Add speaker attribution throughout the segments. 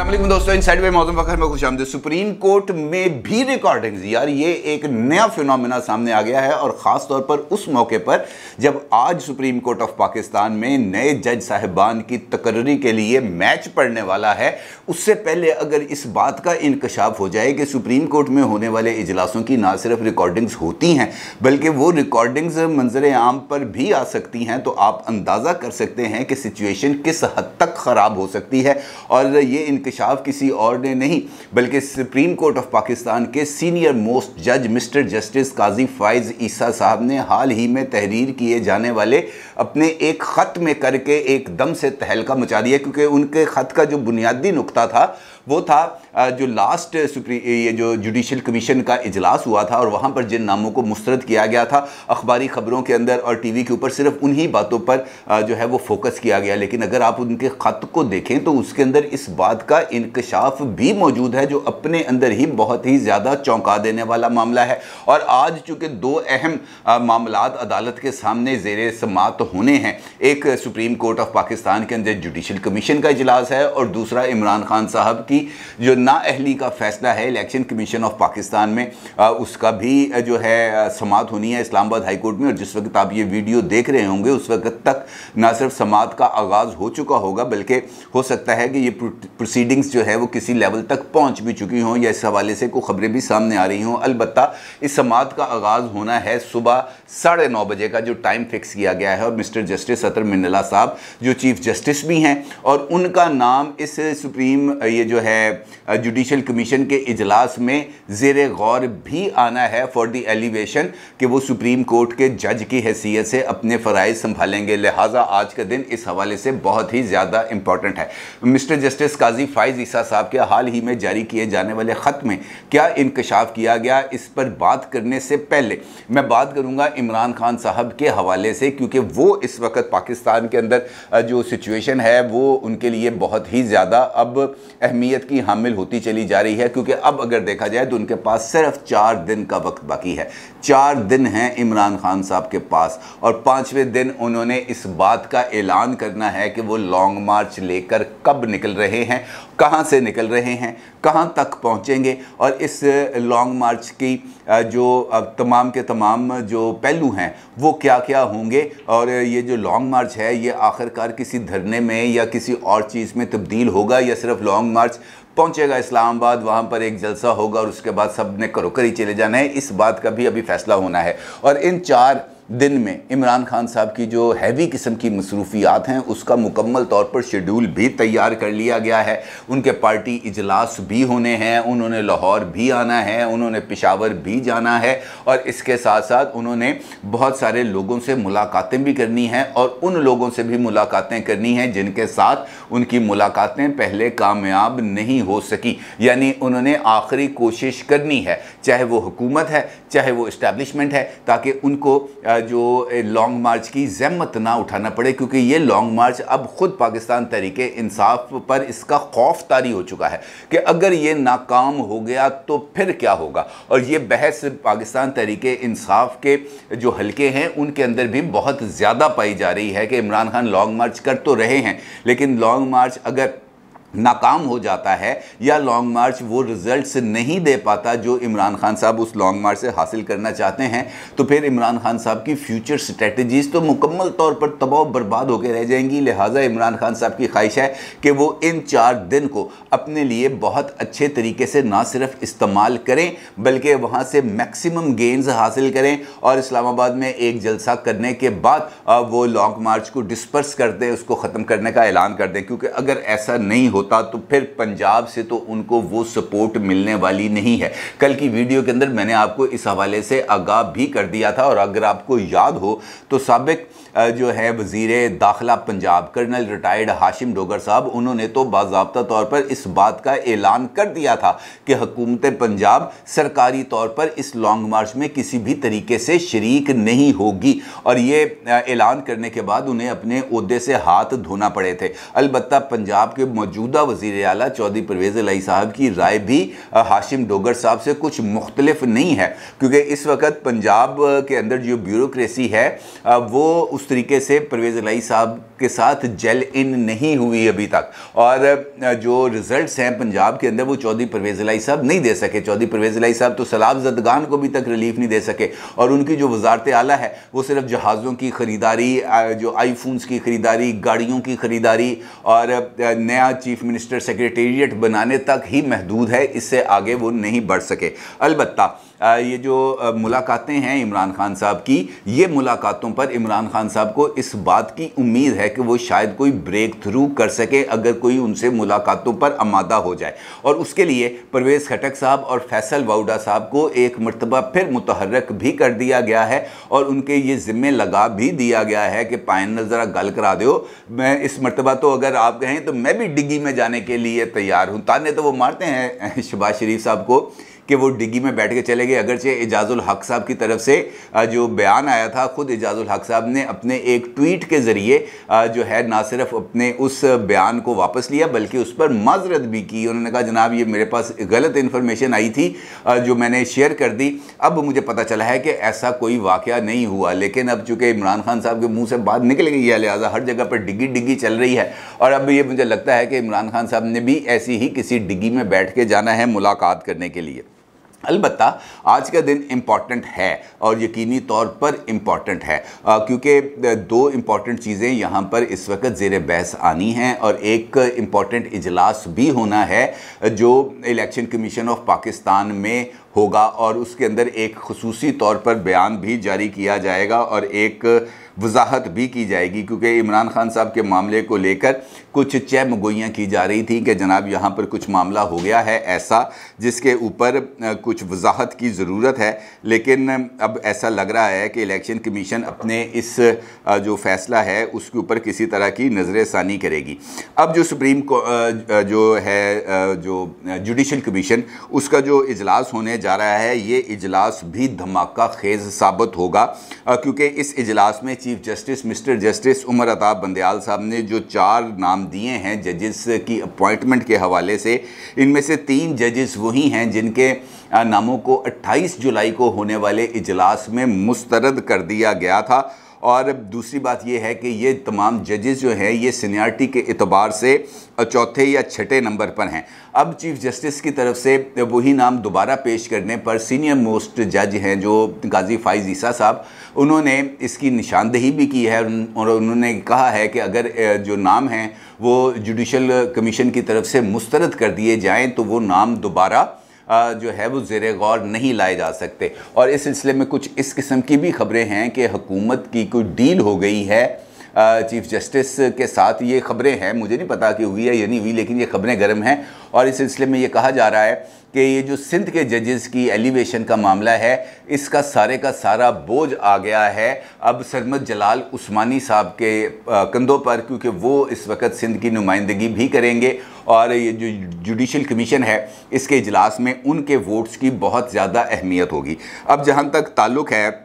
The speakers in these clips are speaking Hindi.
Speaker 1: अस्सलाम वालेकुम दोस्तों, इनसाइड बाय मौसम फखर में खुशामदीद। सुप्रीम कोर्ट में भी रिकॉर्डिंग्स, यार ये एक नया फिनोमेना सामने आ गया है और ख़ास तौर पर उस मौके पर जब आज सुप्रीम कोर्ट ऑफ पाकिस्तान में नए जज साहिबान की तकर्री के लिए मैच पड़ने वाला है। उससे पहले अगर इस बात का इंकशाफ हो जाए कि सुप्रीम कोर्ट में होने वाले इजलासों की ना सिर्फ रिकॉर्डिंग्स होती हैं बल्कि वो रिकॉर्डिंग्स मंजर आम पर भी आ सकती हैं, तो आप अंदाज़ा कर सकते हैं कि सिचुएशन किस हद तक ख़राब हो सकती है। और ये इंकशाफ किसी और ने नहीं बल्कि सुप्रीम कोर्ट ऑफ पाकिस्तान के सीनियर मोस्ट जज मिस्टर जस्टिस काजी फाइज ईसा साहब ने हाल ही में तहरीर किए जाने वाले अपने एक ख़त में करके एकदम से तहलका मचा दिया, क्योंकि उनके ख़त का जो बुनियादी नुक्ता था वो था जो लास्ट ये जो जुडिशल कमीशन का इजलास हुआ था और वहाँ पर जिन नामों को मुस्तरद किया गया था अखबारी ख़बरों के अंदर और टीवी के ऊपर, सिर्फ उन्हीं बातों पर जो है वो फोकस किया गया। लेकिन अगर आप उनके ख़त को देखें तो उसके अंदर इस बात का इंकशाफ भी मौजूद है जो अपने अंदर ही बहुत ही ज़्यादा चौंका देने वाला मामला है। और आज चूँकि दो अहम मामलात अदालत के सामने ज़ेर समाअत होने हैं, एक सुप्रीम कोर्ट ऑफ पाकिस्तान के अंदर जुडिशल कमीशन का इजलास है और दूसरा इमरान खान साहब की जो नाअहली का फैसला है इलेक्शन कमीशन ऑफ पाकिस्तान में, उसका भी जो है समाअत होनी है इस्लामाबाद हाई कोर्ट में। और जिस वक्त आप ये वीडियो देख रहे होंगे उस वक्त तक ना सिर्फ समाअत का आगाज़ हो चुका होगा बल्कि हो सकता है कि ये प्रोसीडिंग्स जो है वो किसी लेवल तक पहुंच भी चुकी हों या इस हवाले से कोई खबरें भी सामने आ रही हों। अलबत्ता इस समाअत का आगाज़ होना है सुबह 9:30 बजे का, जो टाइम फिक्स किया गया है। और मिस्टर जस्टिस अतर मिन्नल्ला साहब जो चीफ जस्टिस भी हैं और उनका नाम इस सुप्रीम ये जो है जुडिशल कमीशन के इजलास में ज़ेरे गौर भी आना है फॉर द एलिवेशन कि वो सुप्रीम कोर्ट के जज की हैसियत से अपने फ़राइज़ संभालेंगे। लिहाजा आज का दिन इस हवाले से बहुत ही ज़्यादा इंपॉर्टेंट है। मिस्टर जस्टिस काजी फाइज ईसा साहब के हाल ही में जारी किए जाने वाले ख़त में क्या इंकशाफ किया गया, इस पर बात करने से पहले मैं बात करूँगा इमरान खान साहब के हवाले से, क्योंकि वो इस वक्त पाकिस्तान के अंदर जो सिचुएशन है वो उनके लिए बहुत ही ज़्यादा अब अहमियत की हामिल होती चली जा रही है। क्योंकि अब अगर देखा जाए तो उनके पास सिर्फ 4 दिन का वक्त बाकी है। 4 दिन हैं इमरान खान साहब के पास और 5वें दिन उन्होंने इस बात का ऐलान करना है कि वो लॉन्ग मार्च लेकर कब निकल रहे हैं, कहाँ से निकल रहे हैं, कहाँ तक पहुँचेंगे और इस लॉन्ग मार्च की जो तमाम के तमाम जो पहलू हैं वो क्या क्या होंगे। और ये जो लॉन्ग मार्च है ये आखिरकार किसी धरने में या किसी और चीज़ में तब्दील होगा या सिर्फ लॉन्ग मार्च पहुंचेगा इस्लामाबाद, वहाँ पर एक जलसा होगा और उसके बाद सब ने करो करी चले जाना है, इस बात का भी अभी फैसला होना है। और इन 4 दिन में इमरान खान साहब की जो हैवी किस्म की मसरूफियात हैं उसका मुकम्मल तौर पर शेड्यूल भी तैयार कर लिया गया है। उनके पार्टी इजलास भी होने हैं, उन्होंने लाहौर भी आना है, उन्होंने पेशावर भी जाना है और इसके साथ साथ उन्होंने बहुत सारे लोगों से मुलाकातें भी करनी हैं और उन लोगों से भी मुलाकातें करनी हैं जिनके साथ उनकी मुलाकातें पहले कामयाब नहीं हो सकी। यानी उन्होंने आखिरी कोशिश करनी है, चाहे वो हुकूमत है चाहे वो इस्टेब्लिशमेंट है, ताकि उनको जो लॉन्ग मार्च की ज़हमत ना उठाना पड़े। क्योंकि ये लॉन्ग मार्च अब ख़ुद पाकिस्तान तहरीके इंसाफ पर इसका खौफ तारी हो चुका है कि अगर ये नाकाम हो गया तो फिर क्या होगा। और ये बहस पाकिस्तान तहरीके इंसाफ के जो हलके हैं उनके अंदर भी बहुत ज़्यादा पाई जा रही है कि इमरान खान लॉन्ग मार्च कर तो रहे हैं लेकिन लॉन्ग मार्च अगर नाकाम हो जाता है या लॉन्ग मार्च वो रिजल्ट्स नहीं दे पाता जो इमरान खान साहब उस लॉन्ग मार्च से हासिल करना चाहते हैं, तो फिर इमरान खान साहब की फ्यूचर स्ट्रेटजीज़ तो मुकम्मल तौर पर तबाह बर्बाद होकर रह जाएंगी। लिहाजा इमरान खान साहब की ख्वाहिश है कि वो इन 4 दिन को अपने लिए बहुत अच्छे तरीके से ना सिर्फ इस्तेमाल करें बल्कि वहाँ से मैक्सिमम गेंस हासिल करें और इस्लामाबाद में एक जलसा करने के बाद वो लॉन्ग मार्च को डिस्पर्स कर दें, उसको ख़त्म करने का ऐलान कर दें। क्योंकि अगर ऐसा नहीं होता तो फिर पंजाब से तो उनको वो सपोर्ट मिलने वाली नहीं है। कल की वीडियो के अंदर मैंने आपको इस हवाले से आगाह भी कर दिया था और अगर आपको याद हो तो साबिक जो है वज़ीर दाखिला पंजाब कर्नल रिटायर्ड हाशिम डोगर साहब, उन्होंने तो बाज़ाब्ता तौर पर इस बात का ऐलान कर दिया था कि हुकूमत पंजाब सरकारी तौर पर इस लॉन्ग मार्च में किसी भी तरीके से शरीक नहीं होगी। और ये ऐलान करने के बाद उन्हें अपने ओहदे से हाथ धोना पड़े थे। अलबत्ता पंजाब के मौजूदा मौजूदा वज़ीर आला चौधरी परवेज़ इलाही साहब की राय भी हाशिम डोगर साहब से कुछ मुख्तलिफ नहीं है, क्योंकि इस वक्त पंजाब के अंदर जो ब्यूरोक्रेसी है वो उस तरीके से परवेज़ इलाही साहब के साथ जेल इन नहीं हुई अभी तक, और जो रिजल्ट्स हैं पंजाब के अंदर वो चौधरी परवेज़ इलाही साहब नहीं दे सके। चौधरी परवेज़ इलाही साहब तो सैलाब ज़दगान को अभी तक रिलीफ नहीं दे सके, और उनकी जो वज़ारत आला है वो सिर्फ जहाज़ों की ख़रीदारी, जो आईफोन्स की ख़रीदारी, गाड़ियों की ख़रीदारी और नया चीफ मिनिस्टर सेक्रेटेरिएट बनाने तक ही महदूद है, इससे आगे वो नहीं बढ़ सके। अलबत्ता ये जो मुलाकातें हैं इमरान खान साहब की, ये मुलाकातों पर इमरान खान साहब को इस बात की उम्मीद है कि वो शायद कोई ब्रेक थ्रू कर सके अगर कोई उनसे मुलाकातों पर आमादा हो जाए, और उसके लिए परवेज़ खटक साहब और फैसल वाउडा साहब को एक मरतबा फिर मुतहर्रक भी कर दिया गया है, और उनके ये ज़िम्मे लगा भी दिया गया है कि पायन ज़रा गल करा दो। मैं इस मरतबा तो अगर आप कहें तो मैं भी डिग्गी में जाने के लिए तैयार हूँ। ताने तो वो मारते हैं शहबाज शरीफ साहब को कि वो डिग्गी में बैठ के चले गए, अगरचे इजाज़ुल हक साहब की तरफ से जो बयान आया था, खुद इजाज़ुल हक साहब ने अपने एक ट्वीट के ज़रिए जो है ना सिर्फ अपने उस बयान को वापस लिया बल्कि उस पर माजरत भी की। उन्होंने कहा जनाब ये मेरे पास गलत इन्फॉर्मेशन आई थी जो मैंने शेयर कर दी, अब मुझे पता चला है कि ऐसा कोई वाक़या नहीं हुआ। लेकिन अब चूँकि इमरान खान साहब के मुँह से बात निकल गई है, लिहाजा हर जगह पर डिग्गी डिग्गी चल रही है, और अब ये मुझे लगता है कि इमरान खान साहब ने भी ऐसी ही किसी डिग्गी में बैठ के जाना है मुलाकात करने के लिए। अलबत्ता आज का दिन इम्पॉर्टेंट है और यकीनी तौर पर इम्पॉर्टेंट है, क्योंकि दो इम्पॉर्टेंट चीज़ें यहाँ पर इस वक्त ज़ेर बहस आनी हैं, और एक इम्पॉर्टेंट इजलास भी होना है जो इलेक्शन कमीशन ऑफ पाकिस्तान में होगा, और उसके अंदर एक खुसूसी तौर पर बयान भी जारी किया जाएगा और एक वजाहत भी की जाएगी, क्योंकि इमरान खान साहब के मामले को लेकर कुछ चहमगोइयाँ की जा रही थी कि जनाब यहाँ पर कुछ मामला हो गया है ऐसा जिसके ऊपर कुछ वजाहत की ज़रूरत है। लेकिन अब ऐसा लग रहा है कि इलेक्शन कमीशन अपने इस जो फ़ैसला है उसके ऊपर किसी तरह की नज़र षानी करेगी। अब जो सुप्रीम जो है जो जुडिशल कमीशन उसका जो इजलास होने जा रहा है, ये इजलास भी धमाका खेज़ साबित होगा, क्योंकि इस इजलास में chief justice mister justice Umar Ata Bandial साहब ने जो 4 नाम दिए हैं जजेस की अपॉइंटमेंट के हवाले से, इनमें से 3 जजेस वही हैं जिनके नामों को 28 जुलाई को होने वाले इजलास में मुस्तरद कर दिया गया था। और दूसरी बात यह है कि ये तमाम जजेस जो हैं ये सीनियरिटी के एतबार से चौथे या छठे नंबर पर हैं। अब चीफ जस्टिस की तरफ से वही नाम दोबारा पेश करने पर सीनियर मोस्ट जज हैं जो गाजी फाइज़ ईसा साहब, उन्होंने इसकी निशानदेही भी की है और उन्होंने कहा है कि अगर जो नाम हैं वो जुडिशल कमीशन की तरफ से मुस्तरद कर दिए जाएँ तो वो नाम दोबारा जो है वो ज़ेरे गौर नहीं लाए जा सकते। और इस सिलसिले में कुछ इस किस्म की भी खबरें हैं कि हुकूमत की कोई डील हो गई है चीफ जस्टिस के साथ। ये खबरें हैं, मुझे नहीं पता कि हुई है या नहीं हुई, लेकिन ये खबरें गर्म हैं। और इस सिलसिले में ये कहा जा रहा है कि ये जो सिंध के जजेस की एलिवेशन का मामला है, इसका सारे का सारा बोझ आ गया है अब सरमद जलाल उस्मानी साहब के कंधों पर, क्योंकि वो इस वक्त सिंध की नुमाइंदगी भी करेंगे और ये जो जुडिशल कमीशन है इसके इजलास में उनके वोट्स की बहुत ज़्यादा अहमियत होगी। अब जहाँ तक ताल्लुक़ है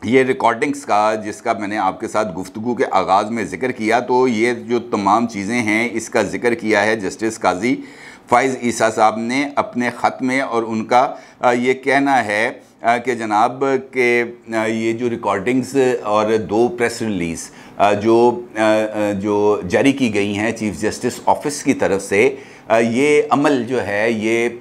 Speaker 1: ये रिकॉर्डिंग्स का, जिसका मैंने आपके साथ गुफ्तगू के आगाज़ में ज़िक्र किया, तो ये जो तमाम चीज़ें हैं इसका ज़िक्र किया है जस्टिस काजी फ़ाइज़ ईसा साहब ने अपने ख़त में। और उनका ये कहना है कि जनाब के ये जो रिकॉर्डिंग्स और 2 प्रेस रिलीज़ जो जारी की गई हैं चीफ जस्टिस ऑफिस की तरफ से, ये अमल जो है ये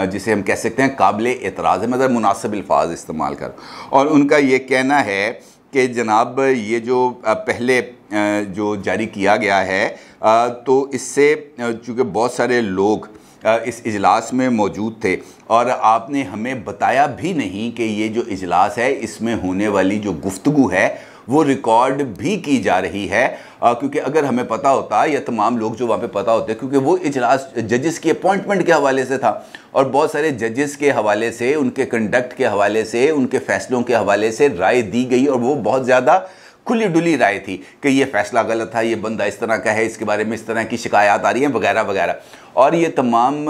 Speaker 1: जिसे हम कह सकते हैं काबिल एतराज़ है, मतलब मुनासिब अल्फाज इस्तेमाल कर। और उनका ये कहना है कि जनाब ये जो पहले जो जारी किया गया है तो इससे चूँकि बहुत सारे लोग इस इजलास में मौजूद थे और आपने हमें बताया भी नहीं कि ये जो इजलास है इसमें होने वाली जो गुफ्तगू है वो रिकॉर्ड भी की जा रही है, क्योंकि अगर हमें पता होता या तमाम लोग जो वहाँ पे पता होते, क्योंकि वो इजलास जजेस की अपॉइंटमेंट के हवाले से था और बहुत सारे जजेस के हवाले से, उनके कंडक्ट के हवाले से, उनके फ़ैसलों के हवाले से राय दी गई और वो बहुत ज़्यादा खुली डुली राय थी कि ये फ़ैसला गलत था, ये बंदा इस तरह का है, इसके बारे में इस तरह की शिकायत आ रही हैं वगैरह वगैरह। और ये तमाम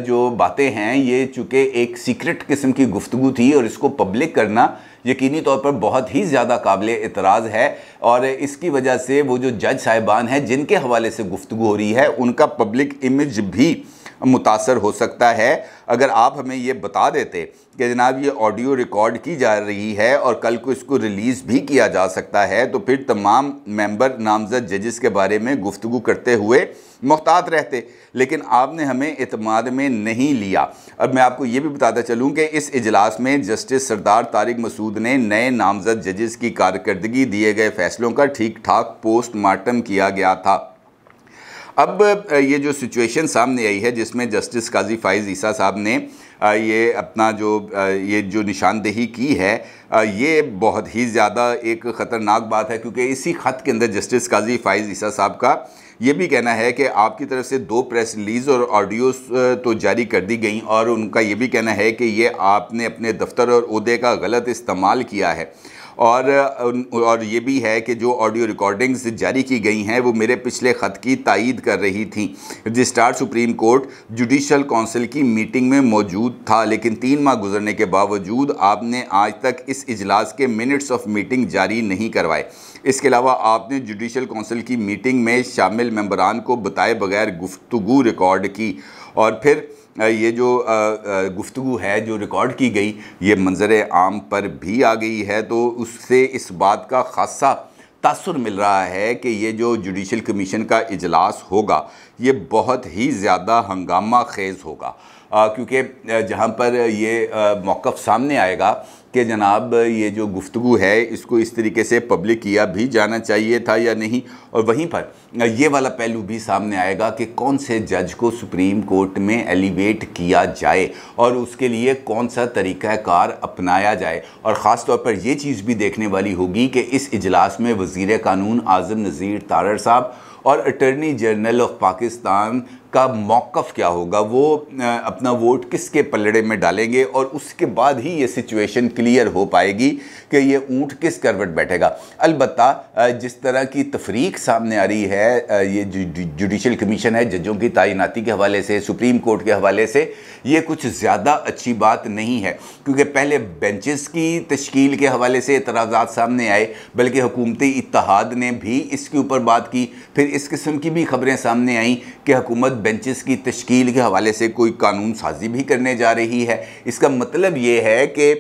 Speaker 1: जो बातें हैं ये चूँकि एक सीक्रेट किस्म की गुफ्तगू थी और इसको पब्लिक करना यकीनी तौर पर बहुत ही ज़्यादा काबिल एतराज़ है। और इसकी वजह से वो जो जज साहिबान हैं जिनके हवाले से गुफ्तगू हो रही है, उनका पब्लिक इमेज भी मुतासर हो सकता है। अगर आप हमें ये बता देते कि जनाब ये ऑडियो रिकॉर्ड की जा रही है और कल को इसको रिलीज़ भी किया जा सकता है, तो फिर तमाम मेंबर नामज़द जजेस के बारे में गुफ्तगू करते हुए मुहतात रहते। लेकिन आपने हमें इत्माद में नहीं लिया। अब मैं आपको ये भी बताता चलूँ कि इस इजलास में जस्टिस सरदार तारिक मसूद ने नए नामज़द जजेस की कारकर्दगी, दिए गए फ़ैसलों का ठीक ठाक पोस्टमार्टम किया गया था। अब ये जो सिचुएशन सामने आई है जिसमें जस्टिस काजी फ़ाइज़ ईसा साहब ने ये अपना ये जो निशानदेही की है, ये बहुत ही ज़्यादा एक ख़तरनाक बात है, क्योंकि इसी ख़त के अंदर जस्टिस काजी फ़ाइज़ ईसा साहब का ये भी कहना है कि आपकी तरफ से 2 प्रेस रिलीज़ और ऑडियोज़ तो जारी कर दी गई, और उनका ये भी कहना है कि ये आपने अपने दफ्तर और ओहदे का गलत इस्तेमाल किया है। और ये भी है कि जो ऑडियो रिकॉर्डिंग्स जारी की गई हैं वो मेरे पिछले ख़त की तायीद कर रही थी। Registrar supreme court judicial council की मीटिंग में मौजूद था, लेकिन 3 माह गुजरने के बावजूद आपने आज तक इस इजलास के मिनट्स ऑफ मीटिंग जारी नहीं करवाए। इसके अलावा आपने जुडिशल काउंसिल की मीटिंग में शामिल मेंबरान को बताए बगैर गुफ्तगू रिकॉर्ड की, और फिर ये जो गुफ्तगू है जो रिकॉर्ड की गई ये मंजर आम पर भी आ गई है। तो उससे इस बात का खासा तासुर मिल रहा है कि ये जो जुडिशल कमीशन का इजलास होगा ये बहुत ही ज़्यादा हंगामा खेज़ होगा, क्योंकि जहाँ पर ये मौक़िफ़ सामने आएगा कि जनाब ये जो गुफ्तगू है इसको इस तरीके से पब्लिक किया भी जाना चाहिए था या नहीं, और वहीं पर ये वाला पहलू भी सामने आएगा कि कौन से जज को सुप्रीम कोर्ट में एलिवेट किया जाए और उसके लिए कौन सा तरीक़ाकार अपनाया जाए। और ख़ास तौर पर यह चीज़ भी देखने वाली होगी कि इस इजलास में वज़ीर क़ानून आज़म नज़ीर तारड़ साहब और अटॉर्नी जनरल ऑफ पाकिस्तान का मौक़िफ़ क्या होगा, वो अपना वोट किसके पलड़े में डालेंगे, और उसके बाद ही ये सिचुएशन क्लियर हो पाएगी कि ये ऊँट किस करवट बैठेगा। अलबत्ता जिस तरह की तफरीक सामने आ रही है ये जुडिशल कमीशन है जजों की तैनाती के हवाले से, सुप्रीम कोर्ट के हवाले से, ये कुछ ज़्यादा अच्छी बात नहीं है, क्योंकि पहले बेंचेस की तश्कील के हवाले से एतराज़ात सामने आए, बल्कि हुकूमती इत्तेहाद ने भी इसके ऊपर बात की। फिर इस किस्म की भी ख़बरें सामने आईं कि हुकूमत बेंचेस की तश्कील के हवाले से कोई कानून साजी भी करने जा रही है। इसका मतलब ये है कि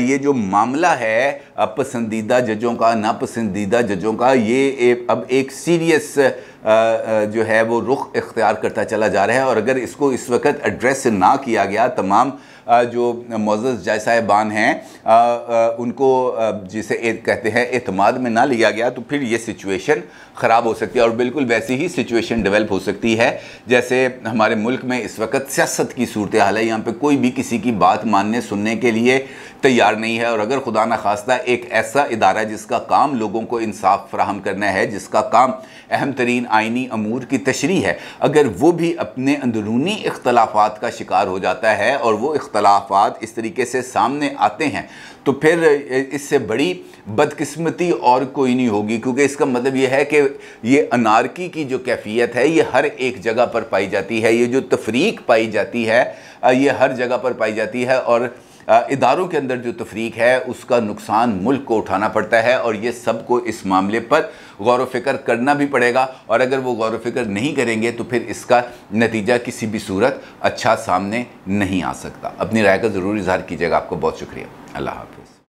Speaker 1: ये जो मामला है पसंदीदा जजों का, नापसंदीदा जजों का, ये अब एक सीरियस जो है वो रुख इख्तियार करता चला जा रहा है। और अगर इसको इस वक्त एड्रेस ना किया गया, तमाम जो मुअज़्ज़ज़ जज साहिबान हैं उनको जिसे कहते हैं एतमाद में ना लिया गया, तो फिर ये सिचुएशन ख़राब हो सकती है। और बिल्कुल वैसी ही सिचुएशन डेवलप हो सकती है जैसे हमारे मुल्क में इस वक्त सियासत की सूरत हाल है। यहाँ पे कोई भी किसी की बात मानने सुनने के लिए तैयार नहीं है, और अगर खुदा न खास्ता एक ऐसा इदारा जिसका काम लोगों को इंसाफ फराहम करना है, जिसका काम अहम तरीन आइनी अमूर की तशरीह है, अगर वो भी अपने अंदरूनी इख्तलाफात का शिकार हो जाता है और वो इख्तलाफात इस तरीके से सामने आते हैं, तो फिर इससे बड़ी बदकिस्मती और कोई नहीं होगी। क्योंकि इसका मतलब ये है कि ये अनारकी की जो कैफियत है ये हर एक जगह पर पाई जाती है, ये जो तफरीक पाई जाती है ये हर जगह पर पाई जाती है, और इदारों के अंदर जो तफरीक है उसका नुकसान मुल्क को उठाना पड़ता है। और ये सबको इस मामले पर गौर व फिक्र करना भी पड़ेगा, और अगर वो गौर व फिक्र नहीं करेंगे तो फिर इसका नतीजा किसी भी सूरत अच्छा सामने नहीं आ सकता। अपनी राय का ज़रूर इज़हार कीजिएगा। आपको बहुत शुक्रिया। अल्लाह हाफ़िज़।